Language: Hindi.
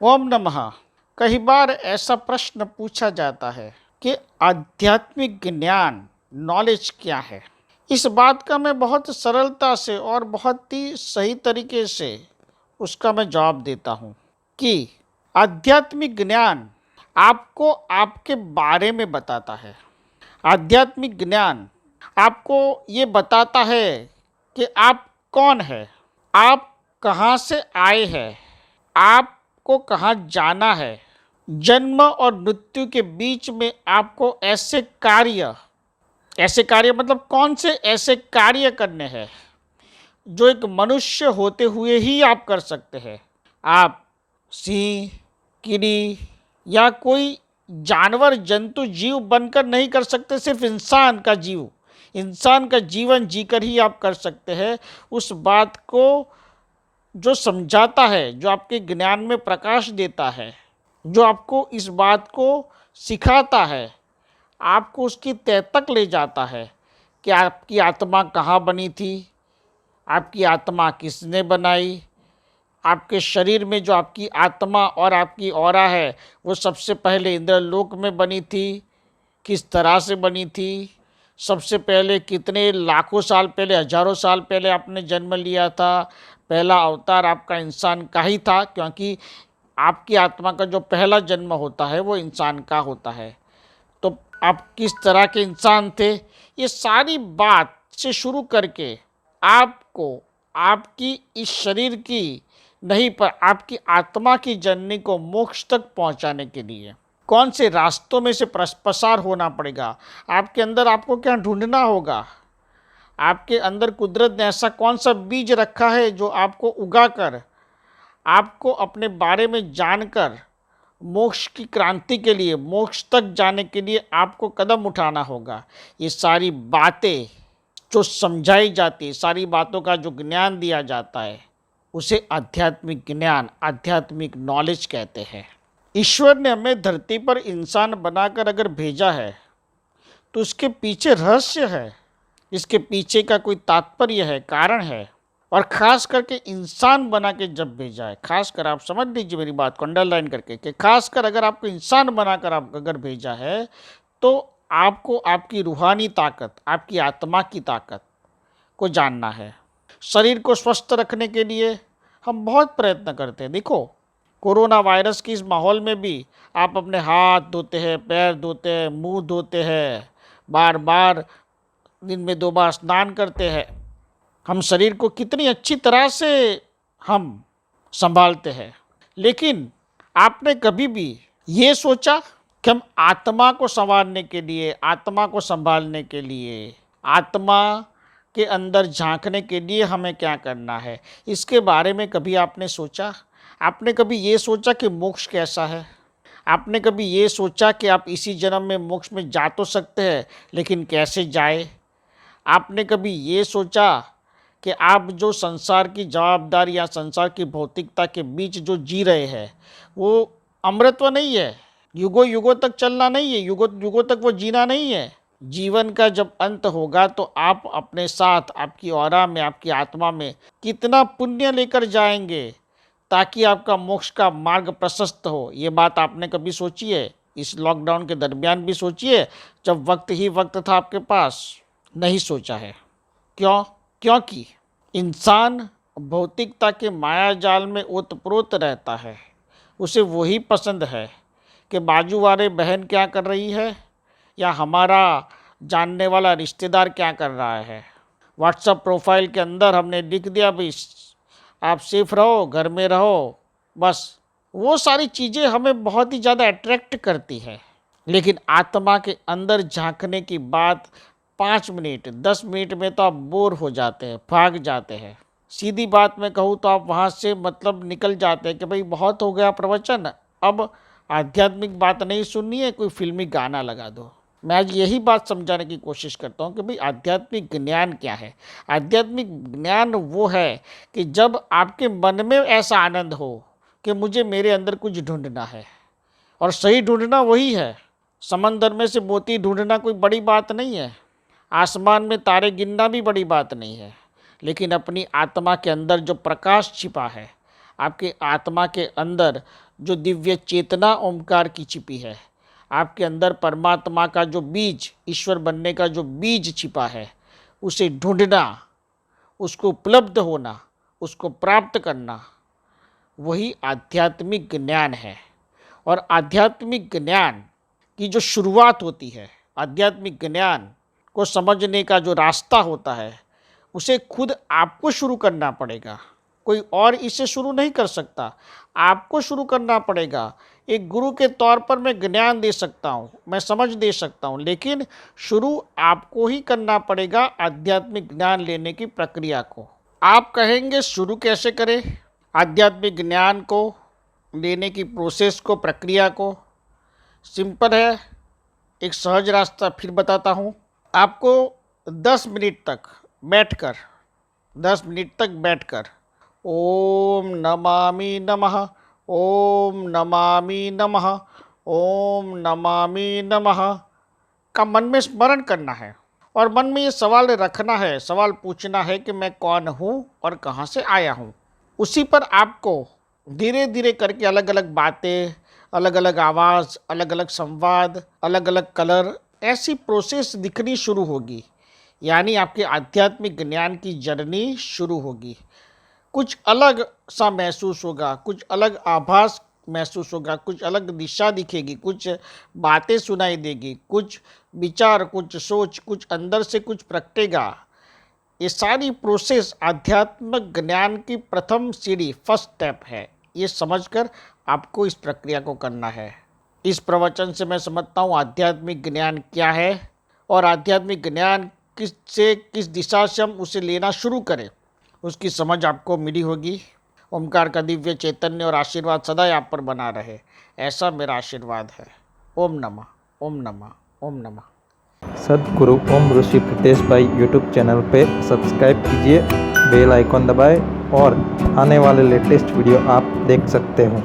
ओम नमः। कई बार ऐसा प्रश्न पूछा जाता है कि आध्यात्मिक ज्ञान नॉलेज क्या है। इस बात का मैं बहुत सरलता से और बहुत ही सही तरीके से उसका मैं जवाब देता हूँ कि आध्यात्मिक ज्ञान आपको आपके बारे में बताता है। आध्यात्मिक ज्ञान आपको ये बताता है कि आप कौन है, आप कहाँ से आए हैं, आपको कहाँ जाना है। जन्म और मृत्यु के बीच में आपको ऐसे कार्य मतलब कौन से ऐसे कार्य करने हैं जो एक मनुष्य होते हुए ही आप कर सकते हैं। आप सिंह, कीड़ी या कोई जानवर, जंतु, जीव बनकर नहीं कर सकते। सिर्फ इंसान का जीवन जीकर ही आप कर सकते हैं। उस बात को जो समझाता है, जो आपके ज्ञान में प्रकाश देता है, जो आपको इस बात को सिखाता है, आपको उसकी तह तक ले जाता है कि आपकी आत्मा कहाँ बनी थी, आपकी आत्मा किसने बनाई। आपके शरीर में जो आपकी आत्मा और आपकी ऑरा है वो सबसे पहले इंद्रलोक में बनी थी। किस तरह से बनी थी, सबसे पहले कितने लाखों साल पहले, हजारों साल पहले आपने जन्म लिया था। पहला अवतार आपका इंसान का ही था, क्योंकि आपकी आत्मा का जो पहला जन्म होता है वो इंसान का होता है। तो आप किस तरह के इंसान थे, ये सारी बात से शुरू करके आपको आपकी इस शरीर की नहीं पर आपकी आत्मा की जर्नी को मोक्ष तक पहुंचाने के लिए कौन से रास्तों में से पसार होना पड़ेगा, आपके अंदर आपको क्या ढूंढना होगा, आपके अंदर कुदरत ने ऐसा कौन सा बीज रखा है जो आपको उगाकर आपको अपने बारे में जानकर मोक्ष की क्रांति के लिए, मोक्ष तक जाने के लिए आपको कदम उठाना होगा। ये सारी बातें जो समझाई जाती, सारी बातों का जो ज्ञान दिया जाता है उसे आध्यात्मिक ज्ञान, आध्यात्मिक नॉलेज कहते हैं। ईश्वर ने हमें धरती पर इंसान बनाकर अगर भेजा है तो उसके पीछे रहस्य है, इसके पीछे का कोई तात्पर्य है, कारण है। और ख़ास करके इंसान बना के जब भेजा है, खासकर आप समझ लीजिए मेरी बात को अंडरलाइन करके, कि खासकर अगर आपको इंसान बनाकर आप अगर भेजा है तो आपको आपकी रूहानी ताकत, आपकी आत्मा की ताकत को जानना है। शरीर को स्वस्थ रखने के लिए हम बहुत प्रयत्न करते हैं। देखो, कोरोना वायरस की इस माहौल में भी आप अपने हाथ धोते हैं, पैर धोते हैं, मुंह धोते हैं, बार बार दिन में 2 बार स्नान करते हैं। हम शरीर को कितनी अच्छी तरह से हम संभालते हैं। लेकिन आपने कभी भी ये सोचा कि हम आत्मा को संवारने के लिए, आत्मा को संभालने के लिए, आत्मा के अंदर झांकने के लिए हमें क्या करना है, इसके बारे में कभी आपने सोचा? आपने कभी ये सोचा कि मोक्ष कैसा है? आपने कभी ये सोचा कि आप इसी जन्म में मोक्ष में जा तो सकते हैं, लेकिन कैसे जाए? आपने कभी ये सोचा कि आप जो संसार की जवाबदारी या संसार की भौतिकता के बीच जो जी रहे हैं वो अमृतत्व नहीं है, युगों युगों तक चलना नहीं है, युगों युगों तक वो जीना नहीं है। जीवन का जब अंत होगा तो आप अपने साथ, आपकी ऑरा में, आपकी आत्मा में कितना पुण्य लेकर जाएंगे ताकि आपका मोक्ष का मार्ग प्रशस्त हो। ये बात आपने कभी सोची है? इस लॉकडाउन के दरमियान भी सोचिए, जब वक्त ही वक्त था आपके पास। नहीं सोचा है। क्यों? क्योंकि इंसान भौतिकता के माया जाल में ओतप्रोत रहता है। उसे वही पसंद है कि बाजू वाले बहन क्या कर रही है या हमारा जानने वाला रिश्तेदार क्या कर रहा है। व्हाट्सएप प्रोफाइल के अंदर हमने लिख दिया भाई आप सेफ रहो, घर में रहो, बस। वो सारी चीज़ें हमें बहुत ही ज़्यादा अट्रैक्ट करती है। लेकिन आत्मा के अंदर झांकने की बात 5 मिनट 10 मिनट में तो आप बोर हो जाते हैं, भाग जाते हैं। सीधी बात मैं कहूँ तो आप वहाँ से मतलब निकल जाते हैं कि भाई बहुत हो गया प्रवचन, अब आध्यात्मिक बात नहीं सुननी है, कोई फिल्मी गाना लगा दो। मैं आज यही बात समझाने की कोशिश करता हूँ कि भाई आध्यात्मिक ज्ञान क्या है। आध्यात्मिक ज्ञान वो है कि जब आपके मन में ऐसा आनंद हो कि मुझे मेरे अंदर कुछ ढूंढना है, और सही ढूंढना वही है। समंदर में से मोती ढूंढना कोई बड़ी बात नहीं है, आसमान में तारे गिनना भी बड़ी बात नहीं है। लेकिन अपनी आत्मा के अंदर जो प्रकाश छिपा है, आपके आत्मा के अंदर जो दिव्य चेतना ओमकार की छिपी है, आपके अंदर परमात्मा का जो बीज, ईश्वर बनने का जो बीज छिपा है, उसे ढूंढना, उसको उपलब्ध होना, उसको प्राप्त करना, वही आध्यात्मिक ज्ञान है। और आध्यात्मिक ज्ञान की जो शुरुआत होती है, आध्यात्मिक ज्ञान को समझने का जो रास्ता होता है, उसे खुद आपको शुरू करना पड़ेगा। कोई और इसे शुरू नहीं कर सकता, आपको शुरू करना पड़ेगा। एक गुरु के तौर पर मैं ज्ञान दे सकता हूँ, मैं समझ दे सकता हूँ, लेकिन शुरू आपको ही करना पड़ेगा आध्यात्मिक ज्ञान लेने की प्रक्रिया को। आप कहेंगे शुरू कैसे करें आध्यात्मिक ज्ञान को लेने की प्रोसेस को, प्रक्रिया को? सिंपल है, एक सहज रास्ता फिर बताता हूँ। आपको 10 मिनट तक बैठकर ओम नमामि नमः, ओम नमामि नमः, ओम नमामि नमः का मन में स्मरण करना है। और मन में ये सवाल रखना है, सवाल पूछना है कि मैं कौन हूँ और कहाँ से आया हूँ। उसी पर आपको धीरे धीरे करके अलग अलग बातें, अलग अलग आवाज़, अलग अलग संवाद, अलग अलग कलर, ऐसी प्रोसेस दिखनी शुरू होगी। यानी आपके आध्यात्मिक ज्ञान की जर्नी शुरू होगी। कुछ अलग सा महसूस होगा, कुछ अलग आभास महसूस होगा, कुछ अलग दिशा दिखेगी, कुछ बातें सुनाई देगी, कुछ विचार, कुछ सोच, कुछ अंदर से कुछ प्रगटेगा। ये सारी प्रोसेस आध्यात्मिक ज्ञान की प्रथम सीढ़ी, फर्स्ट स्टेप है। ये समझकर आपको इस प्रक्रिया को करना है। इस प्रवचन से मैं समझता हूँ आध्यात्मिक ज्ञान क्या है और आध्यात्मिक ज्ञान किस दिशा से हम उसे लेना शुरू करें, उसकी समझ आपको मिली होगी। ओमकार का दिव्य चैतन्य और आशीर्वाद सदा आप पर बना रहे, ऐसा मेरा आशीर्वाद है। ओम नमः, ओम नमः, ओम नमः। सद्गुरु ओम ऋषि प्रीतेश भाई यूट्यूब चैनल पे सब्सक्राइब कीजिए, बेल आइकॉन दबाएं और आने वाले लेटेस्ट वीडियो आप देख सकते हो।